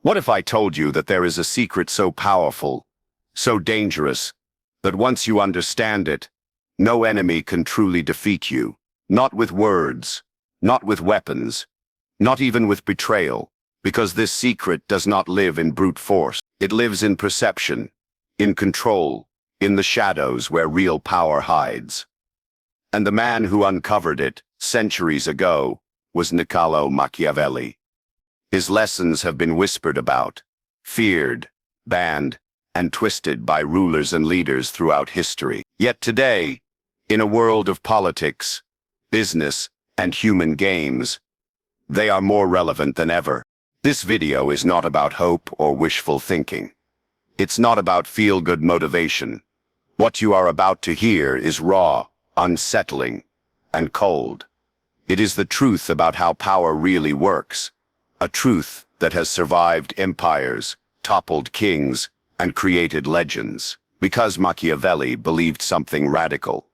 What if I told you that there is a secret so powerful, so dangerous, that once you understand it, no enemy can truly defeat you? Not with words, not with weapons, not even with betrayal, because this secret does not live in brute force. It lives in perception, in control, in the shadows where real power hides. And the man who uncovered it, centuries ago, was Niccolo Machiavelli. His lessons have been whispered about, feared, banned, and twisted by rulers and leaders throughout history. Yet today, in a world of politics, business, and human games, they are more relevant than ever. This video is not about hope or wishful thinking. It's not about feel-good motivation. What you are about to hear is raw, unsettling, and cold. It is the truth about how power really works. A truth that has survived empires, toppled kings, and created legends. Because Machiavelli believed something radical.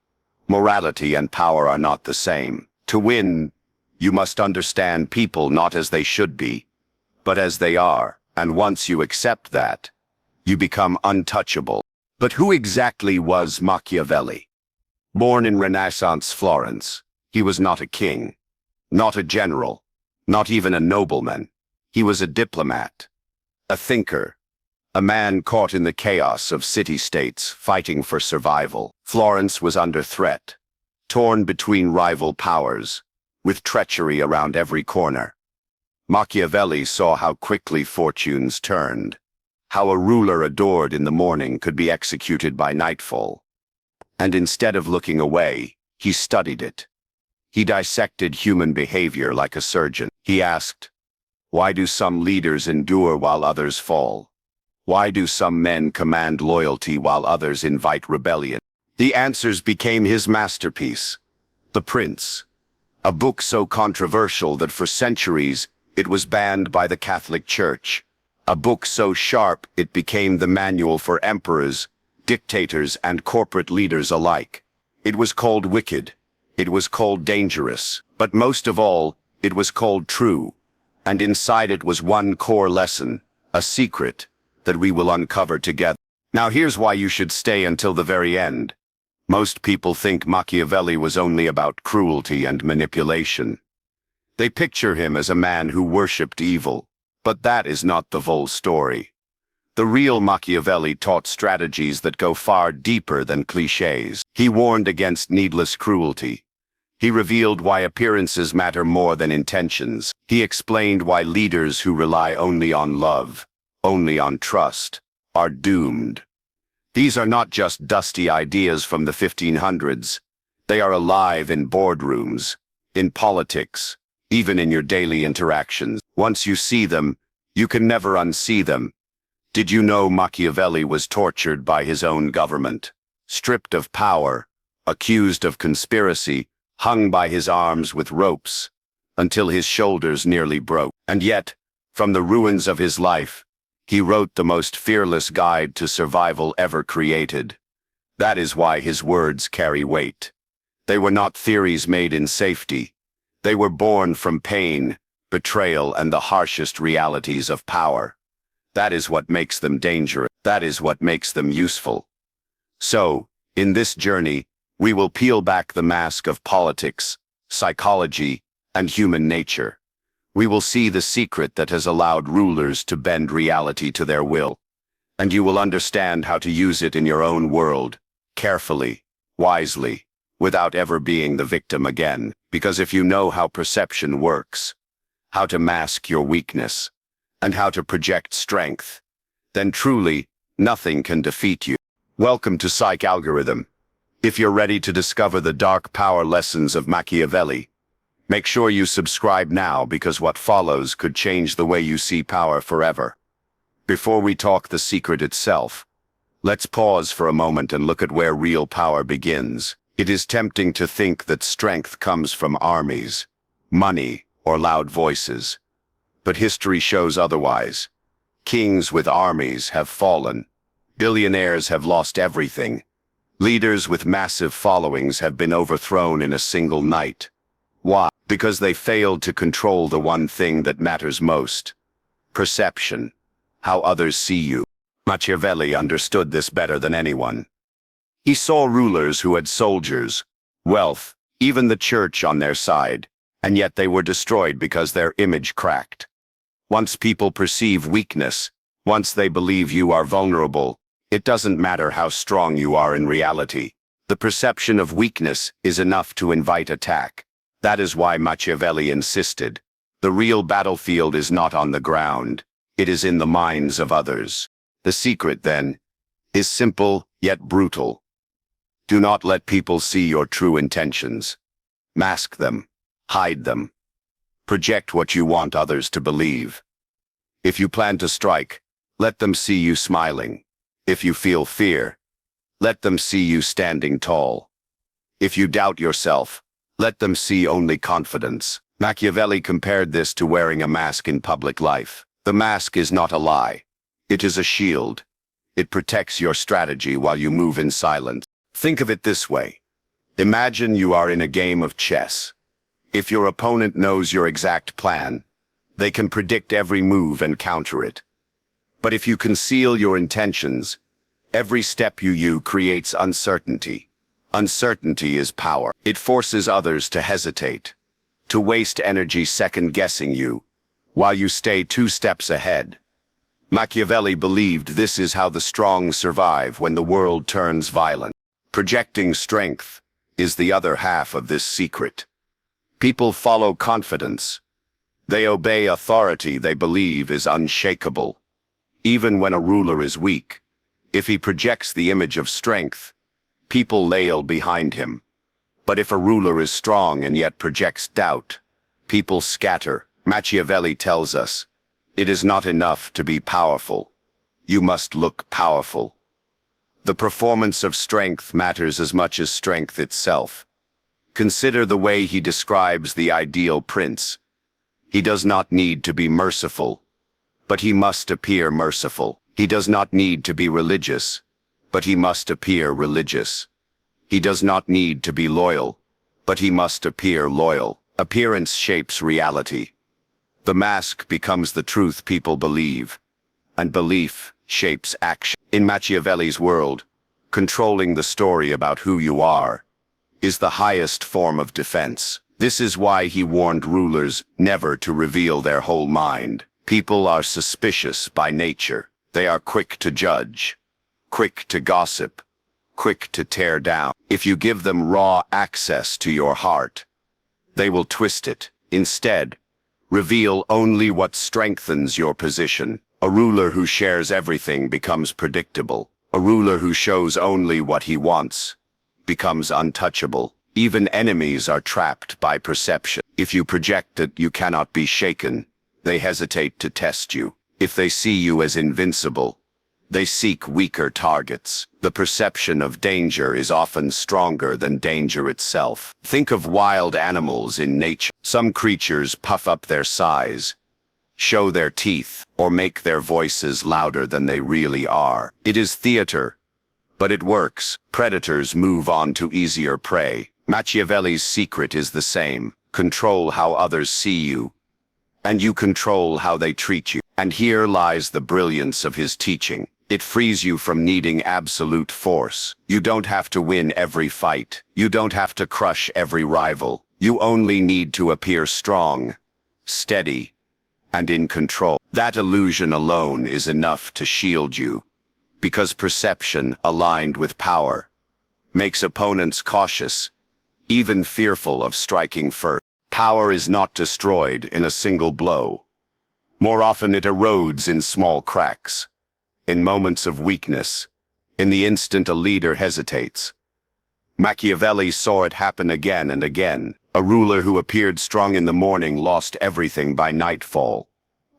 Morality and power are not the same. To win, you must understand people not as they should be, but as they are. And once you accept that, you become untouchable. But who exactly was Machiavelli? Born in Renaissance Florence, he was not a king, not a general, not even a nobleman. He was a diplomat, a thinker, a man caught in the chaos of city-states fighting for survival. Florence was under threat, torn between rival powers, with treachery around every corner. Machiavelli saw how quickly fortunes turned, how a ruler adored in the morning could be executed by nightfall. And instead of looking away, he studied it. He dissected human behavior like a surgeon. He asked, why do some leaders endure while others fall? Why do some men command loyalty while others invite rebellion? The answers became his masterpiece, The Prince, a book so controversial that for centuries it was banned by the Catholic Church, a book so sharp it became the manual for emperors, dictators, and corporate leaders alike. It was called wicked, it was called dangerous, but most of all, it was called true. And inside it was one core lesson, a secret, that we will uncover together. Now here's why you should stay until the very end. Most people think Machiavelli was only about cruelty and manipulation. They picture him as a man who worshipped evil, but that is not the whole story. The real Machiavelli taught strategies that go far deeper than cliches. He warned against needless cruelty. He revealed why appearances matter more than intentions. He explained why leaders who rely only on love, only on trust, are doomed. These are not just dusty ideas from the 1500s. They are alive in boardrooms, in politics, even in your daily interactions. Once you see them, you can never unsee them. Did you know Machiavelli was tortured by his own government, stripped of power, accused of conspiracy, hung by his arms with ropes, until his shoulders nearly broke? And yet, from the ruins of his life, he wrote the most fearless guide to survival ever created. That is why his words carry weight. They were not theories made in safety. They were born from pain, betrayal, and the harshest realities of power. That is what makes them dangerous. That is what makes them useful. So, in this journey, we will peel back the mask of politics, psychology, and human nature. We will see the secret that has allowed rulers to bend reality to their will. And you will understand how to use it in your own world, carefully, wisely, without ever being the victim again. Because if you know how perception works, how to mask your weakness, and how to project strength, then truly, nothing can defeat you. Welcome to Psych Algorithm. If you're ready to discover the dark power lessons of Machiavelli, make sure you subscribe now, because what follows could change the way you see power forever. Before we talk the secret itself, let's pause for a moment and look at where real power begins. It is tempting to think that strength comes from armies, money, or loud voices. But history shows otherwise. Kings with armies have fallen. Billionaires have lost everything. Leaders with massive followings have been overthrown in a single night. Why? Because they failed to control the one thing that matters most: perception. how others see you. Machiavelli understood this better than anyone. He saw rulers who had soldiers, wealth, even the church on their side, and yet they were destroyed because their image cracked. Once people perceive weakness, once they believe you are vulnerable, it doesn't matter how strong you are in reality. The perception of weakness is enough to invite attack. That is why Machiavelli insisted, the real battlefield is not on the ground, it is in the minds of others. The secret, then, is simple yet brutal. Do not let people see your true intentions. Mask them, hide them. Project what you want others to believe. If you plan to strike, let them see you smiling. If you feel fear, let them see you standing tall. If you doubt yourself, let them see only confidence. Machiavelli compared this to wearing a mask in public life. The mask is not a lie. It is a shield. It protects your strategy while you move in silence. Think of it this way. Imagine you are in a game of chess. If your opponent knows your exact plan, they can predict every move and counter it. But if you conceal your intentions, every step you use creates uncertainty. Uncertainty is power. It forces others to hesitate, to waste energy second-guessing you, while you stay 2 steps ahead. Machiavelli believed this is how the strong survive when the world turns violent. Projecting strength is the other half of this secret. People follow confidence. They obey authority they believe is unshakable. Even when a ruler is weak, if he projects the image of strength, people lail behind him. But if a ruler is strong and yet projects doubt, people scatter. Machiavelli tells us, it is not enough to be powerful. You must look powerful. The performance of strength matters as much as strength itself. Consider the way he describes the ideal prince. He does not need to be merciful, but he must appear merciful. He does not need to be religious, but he must appear religious. He does not need to be loyal, but he must appear loyal. Appearance shapes reality. The mask becomes the truth people believe, and belief shapes action. In Machiavelli's world, controlling the story about who you are is the highest form of defense. This is why he warned rulers never to reveal their whole mind. People are suspicious by nature. They are quick to judge, quick to gossip, quick to tear down. If you give them raw access to your heart, they will twist it. Instead, reveal only what strengthens your position. A ruler who shares everything becomes predictable. A ruler who shows only what he wants becomes untouchable. Even enemies are trapped by perception. If you project that you cannot be shaken, they hesitate to test you. If they see you as invincible, they seek weaker targets. The perception of danger is often stronger than danger itself. Think of wild animals in nature. Some creatures puff up their size, show their teeth, or make their voices louder than they really are. It is theater, but it works. Predators move on to easier prey. Machiavelli's secret is the same. Control how others see you, and you control how they treat you. And here lies the brilliance of his teaching. It frees you from needing absolute force. You don't have to win every fight. You don't have to crush every rival. You only need to appear strong, steady, and in control. That illusion alone is enough to shield you, because perception, aligned with power, makes opponents cautious, even fearful of striking first. Power is not destroyed in a single blow. More often it erodes in small cracks, in moments of weakness, in the instant a leader hesitates. Machiavelli saw it happen again and again. A ruler who appeared strong in the morning lost everything by nightfall,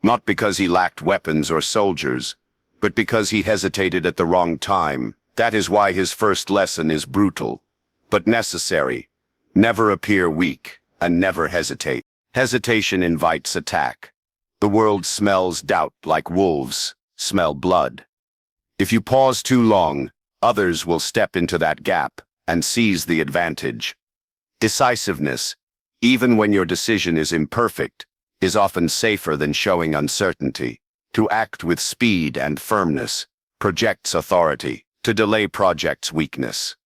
not because he lacked weapons or soldiers, but because he hesitated at the wrong time. That is why his first lesson is brutal, but necessary. Never appear weak, and never hesitate. Hesitation invites attack. The world smells doubt like wolves smell blood. If you pause too long, others will step into that gap and seize the advantage. Decisiveness, even when your decision is imperfect, is often safer than showing uncertainty. To act with speed and firmness projects authority. To delay projects weakness.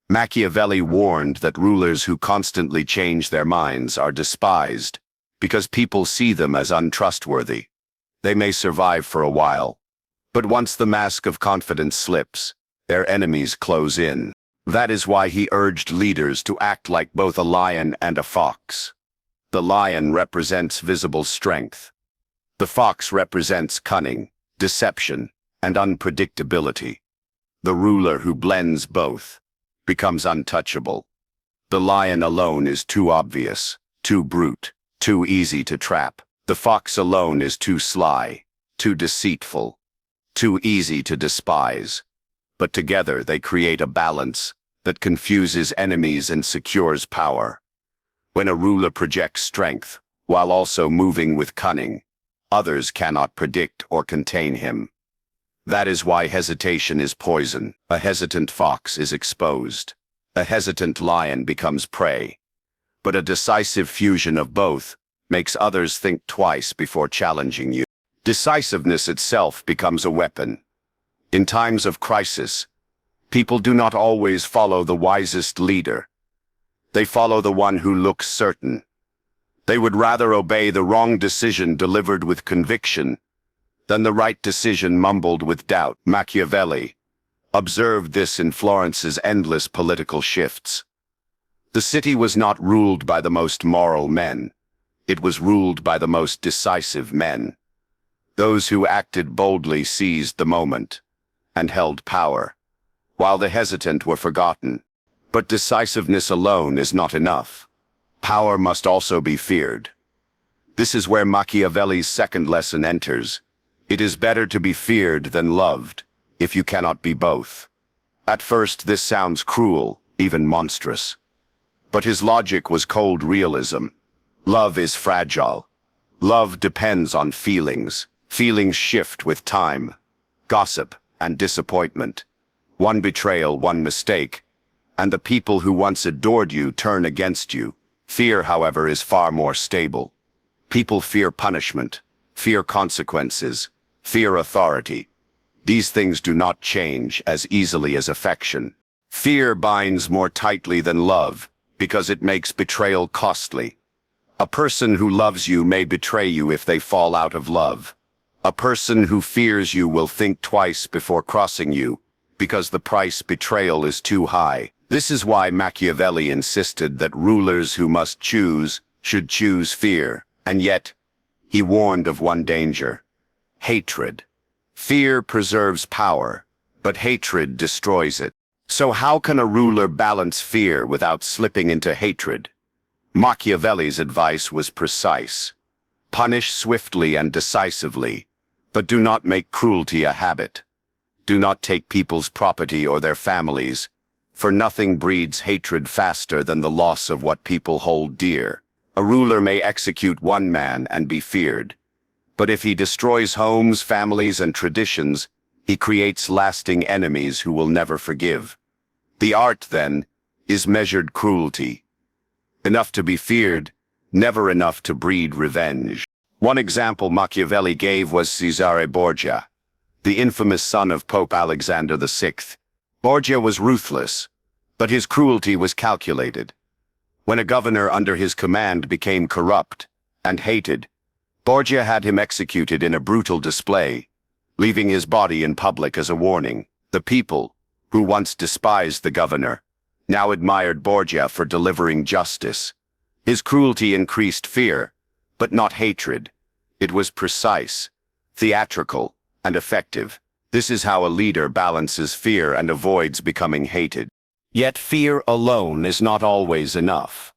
Machiavelli warned that rulers who constantly change their minds are despised because people see them as untrustworthy. They may survive for a while, but once the mask of confidence slips, their enemies close in. That is why he urged leaders to act like both a lion and a fox. The lion represents visible strength. The fox represents cunning, deception, and unpredictability. The ruler who blends both becomes untouchable. The lion alone is too obvious, too brute, too easy to trap. The fox alone is too sly, too deceitful, too easy to despise. But together they create a balance that confuses enemies and secures power. When a ruler projects strength while also moving with cunning, others cannot predict or contain him. That is why hesitation is poison. A hesitant fox is exposed. A hesitant lion becomes prey. But a decisive fusion of both makes others think twice before challenging you. Decisiveness itself becomes a weapon. In times of crisis, people do not always follow the wisest leader. They follow the one who looks certain. They would rather obey the wrong decision delivered with conviction than the right decision mumbled with doubt. Machiavelli observed this in Florence's endless political shifts. The city was not ruled by the most moral men. It was ruled by the most decisive men. Those who acted boldly seized the moment and held power, while the hesitant were forgotten. But decisiveness alone is not enough. Power must also be feared. This is where Machiavelli's second lesson enters. It is better to be feared than loved, if you cannot be both. At first this sounds cruel, even monstrous. But his logic was cold realism. Love is fragile. Love depends on feelings. Feelings shift with time, gossip, and disappointment. One betrayal, one mistake, and the people who once adored you turn against you. Fear, however, is far more stable. People fear punishment, fear consequences, fear authority. These things do not change as easily as affection. Fear binds more tightly than love because it makes betrayal costly. A person who loves you may betray you if they fall out of love. A person who fears you will think twice before crossing you because the price betrayal is too high. This is why Machiavelli insisted that rulers who must choose should choose fear. And yet, he warned of one danger: hatred. Fear preserves power, but hatred destroys it. So how can a ruler balance fear without slipping into hatred? Machiavelli's advice was precise. Punish swiftly and decisively, but do not make cruelty a habit. Do not take people's property or their families, for nothing breeds hatred faster than the loss of what people hold dear. A ruler may execute one man and be feared, but if he destroys homes, families, and traditions, he creates lasting enemies who will never forgive. The art, then, is measured cruelty. Enough to be feared, never enough to breed revenge. One example Machiavelli gave was Cesare Borgia, the infamous son of Pope Alexander VI. Borgia was ruthless, but his cruelty was calculated. When a governor under his command became corrupt and hated, Borgia had him executed in a brutal display, leaving his body in public as a warning. The people, who once despised the governor, now admired Borgia for delivering justice. His cruelty increased fear, but not hatred. It was precise, theatrical, and effective. This is how a leader balances fear and avoids becoming hated. Yet fear alone is not always enough.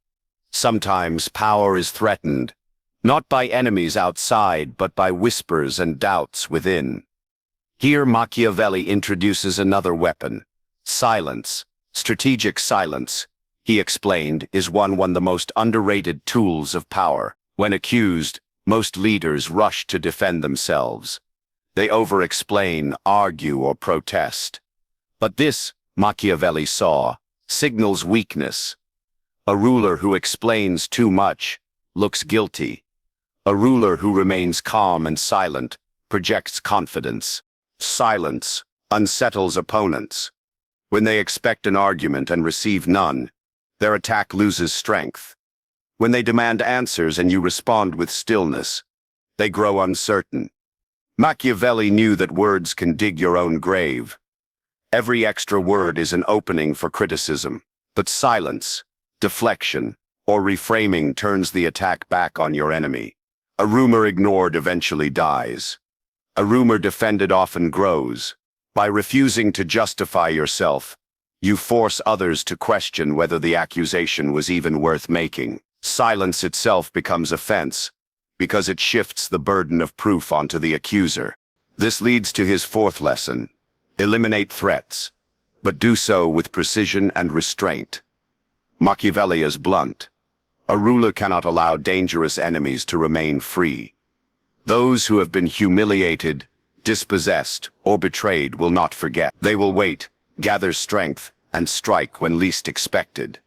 Sometimes power is threatened, not by enemies outside, but by whispers and doubts within. Here Machiavelli introduces another weapon: silence. Strategic silence, he explained, is one of the most underrated tools of power. When accused, most leaders rush to defend themselves. They over-explain, argue, or protest. But this, Machiavelli saw, signals weakness. A ruler who explains too much looks guilty. A ruler who remains calm and silent projects confidence. Silence unsettles opponents. When they expect an argument and receive none, their attack loses strength. When they demand answers and you respond with stillness, they grow uncertain. Machiavelli knew that words can dig your own grave. Every extra word is an opening for criticism, but silence, deflection, or reframing turns the attack back on your enemy. A rumor ignored eventually dies. A rumor defended often grows. By refusing to justify yourself, you force others to question whether the accusation was even worth making. Silence itself becomes offense, because it shifts the burden of proof onto the accuser. This leads to his fourth lesson: eliminate threats, but do so with precision and restraint. Machiavelli is blunt. A ruler cannot allow dangerous enemies to remain free. Those who have been humiliated, dispossessed, or betrayed will not forget. They will wait, gather strength, and strike when least expected.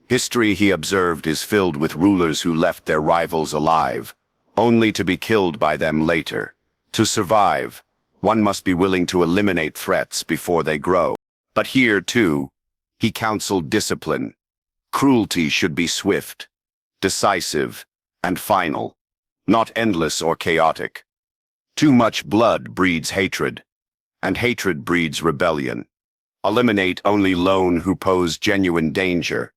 History, he observed, is filled with rulers who left their rivals alive, only to be killed by them later. To survive, one must be willing to eliminate threats before they grow. But here, too, he counseled discipline. Cruelty should be swift, decisive, and final, not endless or chaotic. Too much blood breeds hatred, and hatred breeds rebellion. Eliminate only lone who pose genuine danger,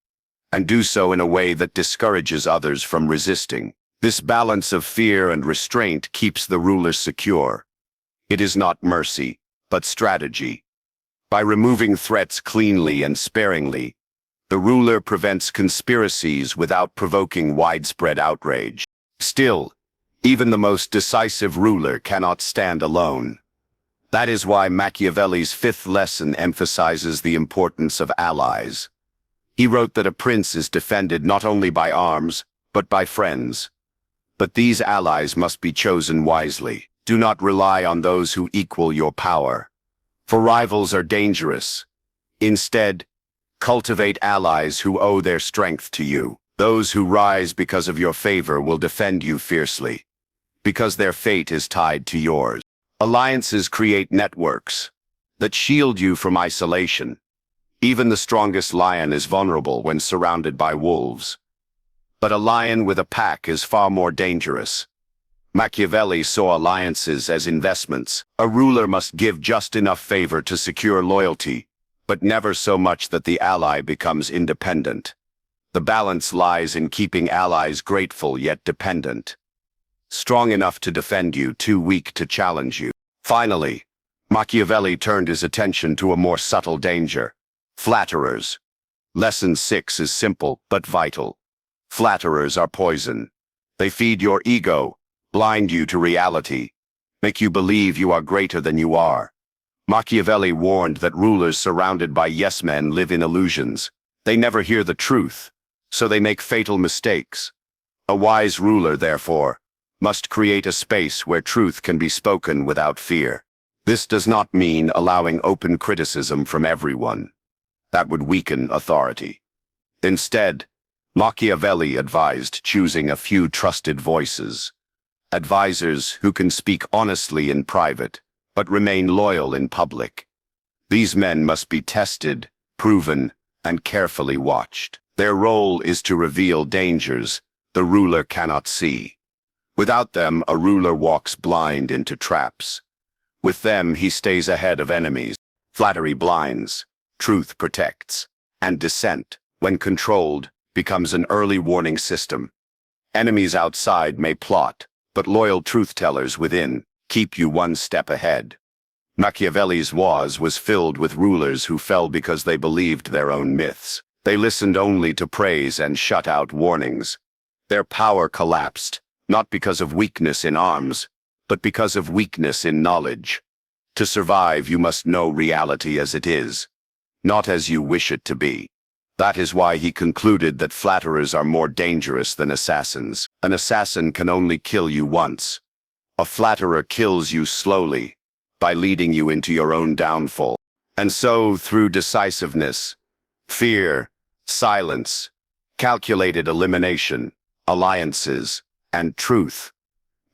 and do so in a way that discourages others from resisting. This balance of fear and restraint keeps the ruler secure. It is not mercy, but strategy. By removing threats cleanly and sparingly, the ruler prevents conspiracies without provoking widespread outrage. Still, even the most decisive ruler cannot stand alone. That is why Machiavelli's fifth lesson emphasizes the importance of allies. He wrote that a prince is defended not only by arms, but by friends. But these allies must be chosen wisely. Do not rely on those who equal your power, for rivals are dangerous. Instead, cultivate allies who owe their strength to you. Those who rise because of your favor will defend you fiercely, because their fate is tied to yours. Alliances create networks that shield you from isolation. Even the strongest lion is vulnerable when surrounded by wolves. But a lion with a pack is far more dangerous. Machiavelli saw alliances as investments. A ruler must give just enough favor to secure loyalty, but never so much that the ally becomes independent. The balance lies in keeping allies grateful yet dependent. Strong enough to defend you, too weak to challenge you. Finally, Machiavelli turned his attention to a more subtle danger: flatterers. Lesson 6 is simple but vital. Flatterers are poison. They feed your ego, blind you to reality, make you believe you are greater than you are. Machiavelli warned that rulers surrounded by yes-men live in illusions. They never hear the truth, so they make fatal mistakes. A wise ruler, therefore, must create a space where truth can be spoken without fear. This does not mean allowing open criticism from everyone. That would weaken authority. Instead, Machiavelli advised choosing a few trusted voices, advisors who can speak honestly in private, but remain loyal in public. These men must be tested, proven, and carefully watched. Their role is to reveal dangers the ruler cannot see. Without them, a ruler walks blind into traps. With them, he stays ahead of enemies. Flattery blinds, truth protects, and dissent, when controlled, becomes an early warning system. Enemies outside may plot, but loyal truth-tellers within keep you one step ahead. Machiavelli's was filled with rulers who fell because they believed their own myths. They listened only to praise and shut out warnings. Their power collapsed, not because of weakness in arms, but because of weakness in knowledge. To survive, you must know reality as it is, not as you wish it to be. That is why he concluded that flatterers are more dangerous than assassins. An assassin can only kill you once. A flatterer kills you slowly, by leading you into your own downfall. And so, through decisiveness, fear, silence, calculated elimination, alliances, and truth,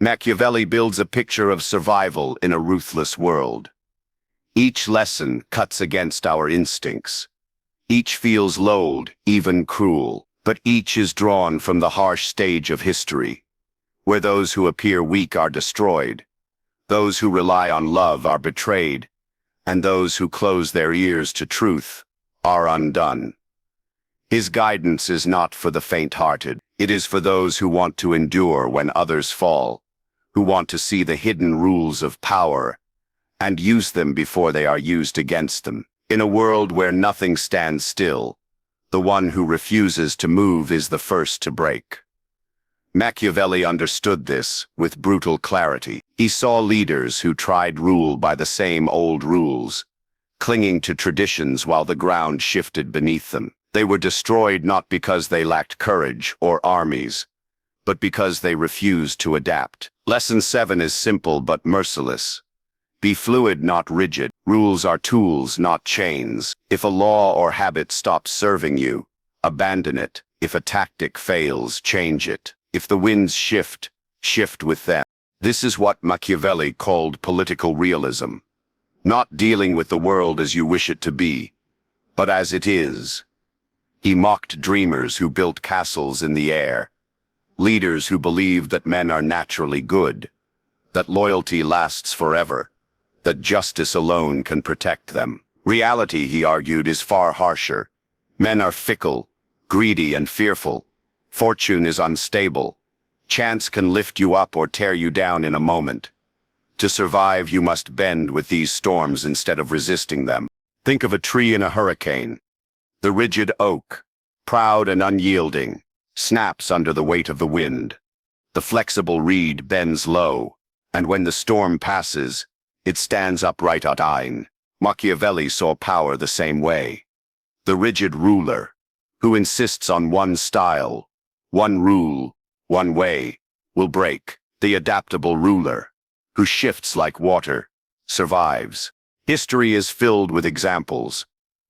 Machiavelli builds a picture of survival in a ruthless world. Each lesson cuts against our instincts. Each feels loathed, even cruel, but each is drawn from the harsh stage of history, where those who appear weak are destroyed, those who rely on love are betrayed, and those who close their ears to truth are undone. His guidance is not for the faint-hearted. It is for those who want to endure when others fall, who want to see the hidden rules of power and use them before they are used against them. In a world where nothing stands still, the one who refuses to move is the first to break. Machiavelli understood this with brutal clarity. He saw leaders who tried rule by the same old rules, clinging to traditions while the ground shifted beneath them. They were destroyed not because they lacked courage or armies, but because they refused to adapt. Lesson 7 is simple but merciless. Be fluid, not rigid. Rules are tools, not chains. If a law or habit stops serving you, abandon it. If a tactic fails, change it. If the winds shift, shift with them. This is what Machiavelli called political realism. Not dealing with the world as you wish it to be, but as it is. He mocked dreamers who built castles in the air, leaders who believed that men are naturally good, that loyalty lasts forever, that justice alone can protect them. Reality, he argued, is far harsher. Men are fickle, greedy, and fearful. Fortune is unstable. Chance can lift you up or tear you down in a moment. To survive, you must bend with these storms instead of resisting them. Think of a tree in a hurricane. The rigid oak, proud and unyielding, snaps under the weight of the wind. The flexible reed bends low, and when the storm passes, it stands upright at ein. Machiavelli saw power the same way. The rigid ruler, who insists on one style, one rule, one way, will break. The adaptable ruler, who shifts like water, survives. History is filled with examples.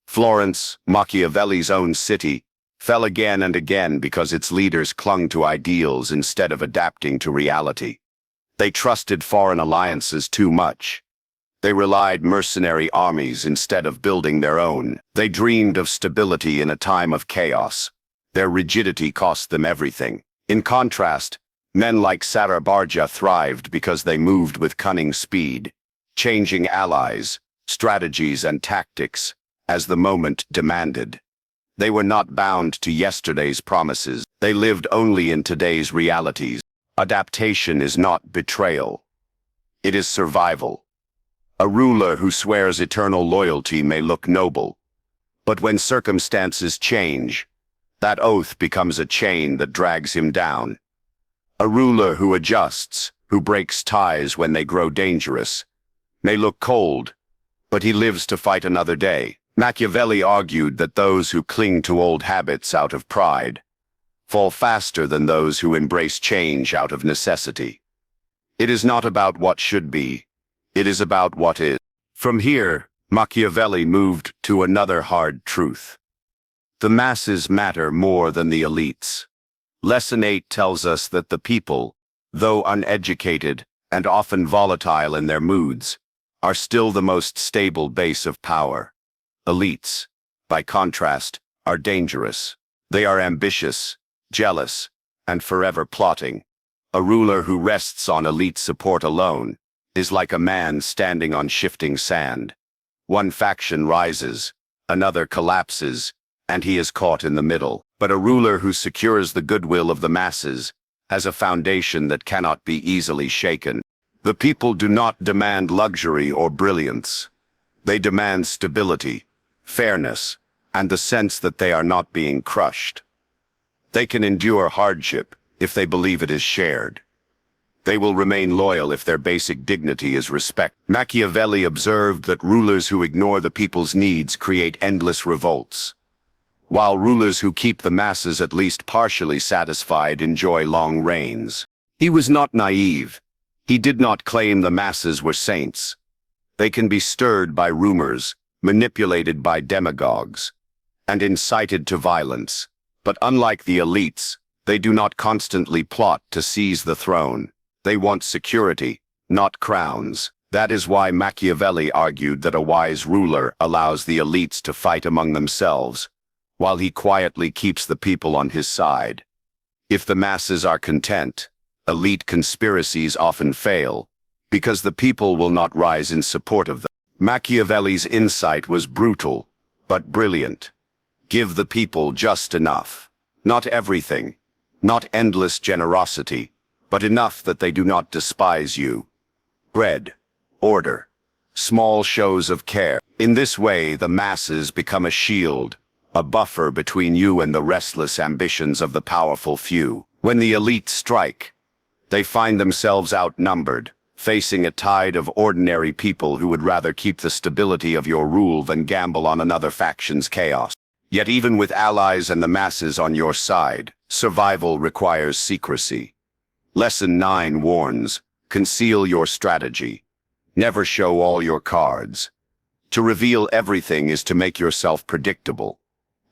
Florence, Machiavelli's own city, fell again and again because its leaders clung to ideals instead of adapting to reality. They trusted foreign alliances too much. They relied on mercenary armies instead of building their own. They dreamed of stability in a time of chaos. Their rigidity cost them everything. In contrast, men like Sarabarja thrived because they moved with cunning speed, changing allies, strategies, and tactics as the moment demanded. They were not bound to yesterday's promises. They lived only in today's realities. Adaptation is not betrayal. It is survival. A ruler who swears eternal loyalty may look noble, but when circumstances change, that oath becomes a chain that drags him down. A ruler who adjusts, who breaks ties when they grow dangerous, may look cold, but he lives to fight another day. Machiavelli argued that those who cling to old habits out of pride fall faster than those who embrace change out of necessity. It is not about what should be. It is about what is. From here, Machiavelli moved to another hard truth. The masses matter more than the elites. Lesson 8 tells us that the people, though uneducated and often volatile in their moods, are still the most stable base of power. Elites, by contrast, are dangerous. They are ambitious, jealous, and forever plotting. A ruler who rests on elite support alone is like a man standing on shifting sand. One faction rises, another collapses, and he is caught in the middle. But a ruler who secures the goodwill of the masses has a foundation that cannot be easily shaken. The people do not demand luxury or brilliance. They demand stability, fairness, and the sense that they are not being crushed. They can endure hardship if they believe it is shared. They will remain loyal if their basic dignity is respect. Machiavelli observed that rulers who ignore the people's needs create endless revolts, while rulers who keep the masses at least partially satisfied enjoy long reigns. He was not naive. He did not claim the masses were saints. They can be stirred by rumors, manipulated by demagogues, and incited to violence. But unlike the elites, they do not constantly plot to seize the throne. They want security, not crowns. That is why Machiavelli argued that a wise ruler allows the elites to fight among themselves, while he quietly keeps the people on his side. If the masses are content, elite conspiracies often fail, because the people will not rise in support of them. Machiavelli's insight was brutal, but brilliant. Give the people just enough. Not everything, not endless generosity, but enough that they do not despise you. Bread, order, small shows of care. In this way, the masses become a shield, a buffer between you and the restless ambitions of the powerful few. When the elite strike, they find themselves outnumbered, facing a tide of ordinary people who would rather keep the stability of your rule than gamble on another faction's chaos. Yet even with allies and the masses on your side, survival requires secrecy. Lesson 9 warns, conceal your strategy. Never show all your cards. To reveal everything is to make yourself predictable.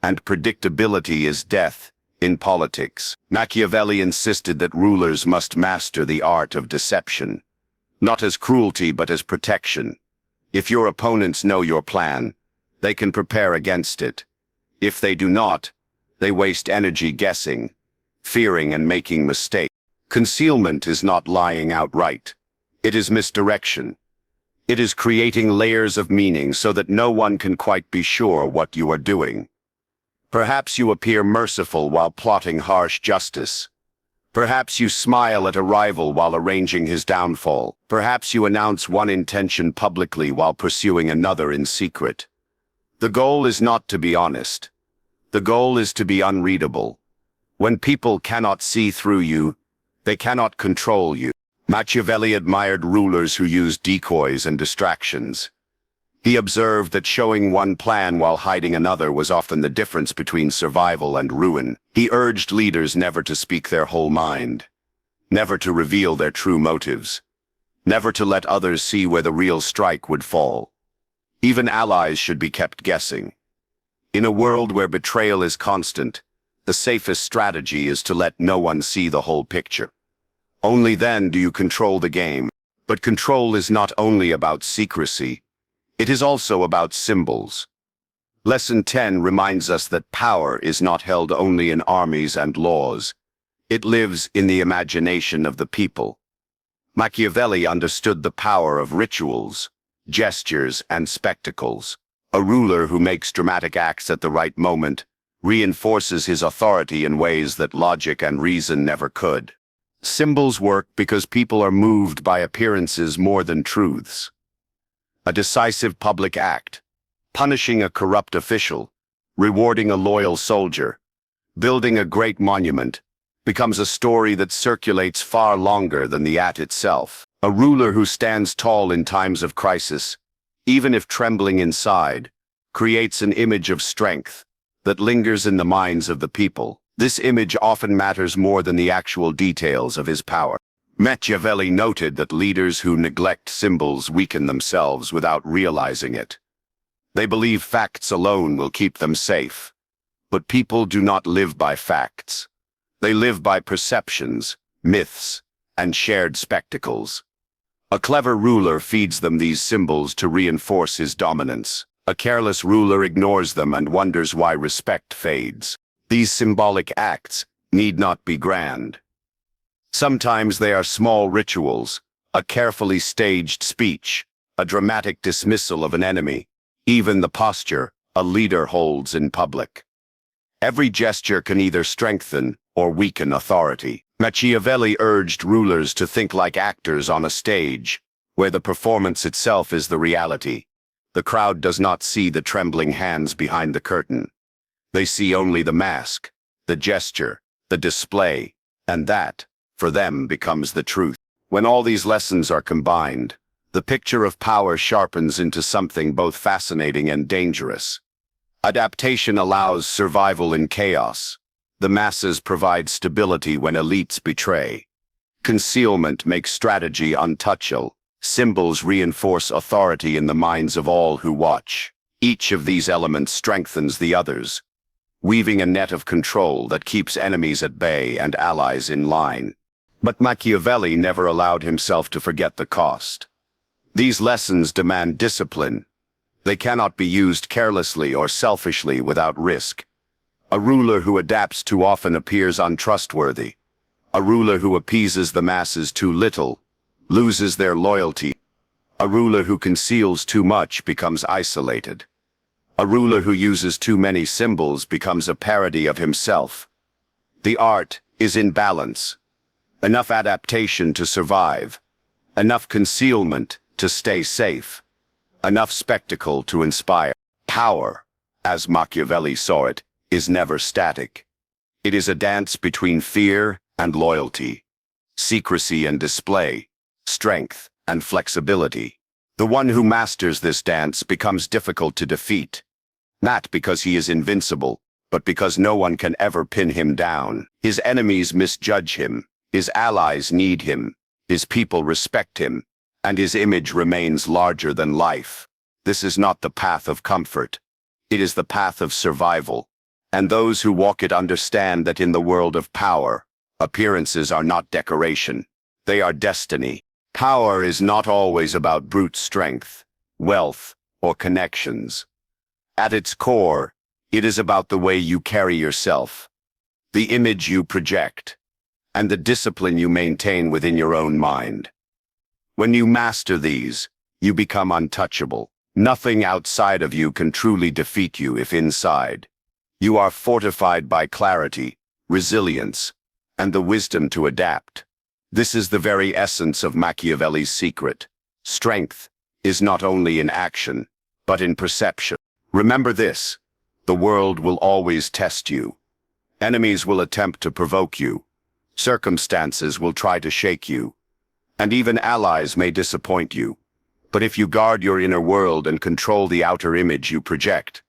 And predictability is death in politics. Machiavelli insisted that rulers must master the art of deception, not as cruelty but as protection. If your opponents know your plan, they can prepare against it. If they do not, they waste energy guessing, fearing and making mistakes. Concealment is not lying outright. It is misdirection. It is creating layers of meaning so that no one can quite be sure what you are doing. Perhaps you appear merciful while plotting harsh justice. Perhaps you smile at a rival while arranging his downfall. Perhaps you announce one intention publicly while pursuing another in secret. The goal is not to be honest. The goal is to be unreadable. When people cannot see through you, they cannot control you. Machiavelli admired rulers who used decoys and distractions. He observed that showing one plan while hiding another was often the difference between survival and ruin. He urged leaders never to speak their whole mind, never to reveal their true motives, never to let others see where the real strike would fall. Even allies should be kept guessing. In a world where betrayal is constant, the safest strategy is to let no one see the whole picture. Only then do you control the game. But control is not only about secrecy. It is also about symbols. Lesson 10 reminds us that power is not held only in armies and laws. It lives in the imagination of the people. Machiavelli understood the power of rituals, gestures, and spectacles. A ruler who makes dramatic acts at the right moment reinforces his authority in ways that logic and reason never could. Symbols work because people are moved by appearances more than truths. A decisive public act, punishing a corrupt official, rewarding a loyal soldier, building a great monument, becomes a story that circulates far longer than the act itself. A ruler who stands tall in times of crisis, even if trembling inside, creates an image of strength that lingers in the minds of the people. This image often matters more than the actual details of his power. Machiavelli noted that leaders who neglect symbols weaken themselves without realizing it. They believe facts alone will keep them safe. But people do not live by facts. They live by perceptions, myths, and shared spectacles. A clever ruler feeds them these symbols to reinforce his dominance. A careless ruler ignores them and wonders why respect fades. These symbolic acts need not be grand. Sometimes they are small rituals, a carefully staged speech, a dramatic dismissal of an enemy, even the posture a leader holds in public. Every gesture can either strengthen or weaken authority. Machiavelli urged rulers to think like actors on a stage, where the performance itself is the reality. The crowd does not see the trembling hands behind the curtain. They see only the mask, the gesture, the display, and that, for them, becomes the truth. When all these lessons are combined, the picture of power sharpens into something both fascinating and dangerous. Adaptation allows survival in chaos. The masses provide stability when elites betray. Concealment makes strategy untouchable. Symbols reinforce authority in the minds of all who watch. Each of these elements strengthens the others, weaving a net of control that keeps enemies at bay and allies in line. But Machiavelli never allowed himself to forget the cost. These lessons demand discipline. They cannot be used carelessly or selfishly without risk. A ruler who adapts too often appears untrustworthy. A ruler who appeases the masses too little loses their loyalty. A ruler who conceals too much becomes isolated. A ruler who uses too many symbols becomes a parody of himself. The art is in balance. Enough adaptation to survive. Enough concealment to stay safe. Enough spectacle to inspire. Power, as Machiavelli saw it, is never static. It is a dance between fear and loyalty, secrecy and display, strength and flexibility. The one who masters this dance becomes difficult to defeat, not because he is invincible, but because no one can ever pin him down. His enemies misjudge him, his allies need him, his people respect him, and his image remains larger than life. This is not the path of comfort. It is the path of survival. And those who walk it understand that in the world of power, appearances are not decoration. They are destiny. Power is not always about brute strength, wealth, or connections. At its core, it is about the way you carry yourself, the image you project, and the discipline you maintain within your own mind. When you master these, you become untouchable. Nothing outside of you can truly defeat you if inside. You are fortified by clarity, resilience, and the wisdom to adapt. This is the very essence of Machiavelli's secret. Strength is not only in action, but in perception. Remember this: the world will always test you. Enemies will attempt to provoke you. Circumstances will try to shake you. And even allies may disappoint you. But if you guard your inner world and control the outer image you project,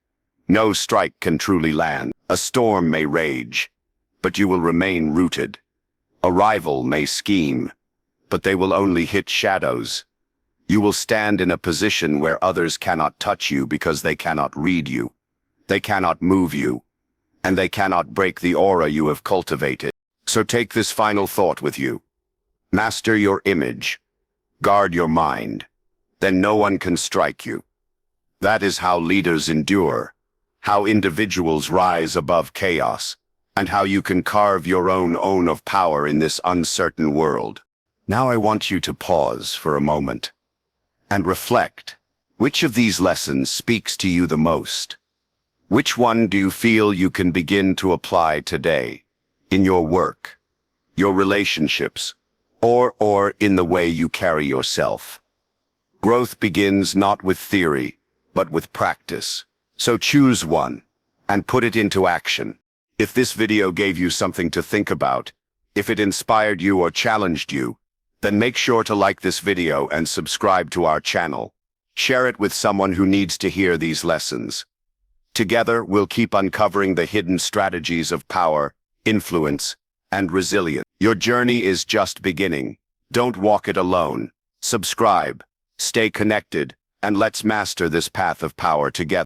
no strike can truly land. A storm may rage, but you will remain rooted. A rival may scheme, but they will only hit shadows. You will stand in a position where others cannot touch you because they cannot read you. They cannot move you, and they cannot break the aura you have cultivated. So take this final thought with you. Master your image. Guard your mind. Then no one can strike you. That is how leaders endure, how individuals rise above chaos, and how you can carve your own of power in this uncertain world. Now I want you to pause for a moment and reflect. Which of these lessons speaks to you the most? Which one do you feel you can begin to apply today, in your work, your relationships, or in the way you carry yourself? Growth begins not with theory, but with practice. So choose one and put it into action. If this video gave you something to think about, if it inspired you or challenged you, then make sure to like this video and subscribe to our channel. Share it with someone who needs to hear these lessons. Together, we'll keep uncovering the hidden strategies of power, influence, and resilience. Your journey is just beginning. Don't walk it alone. Subscribe, stay connected, and let's master this path of power together.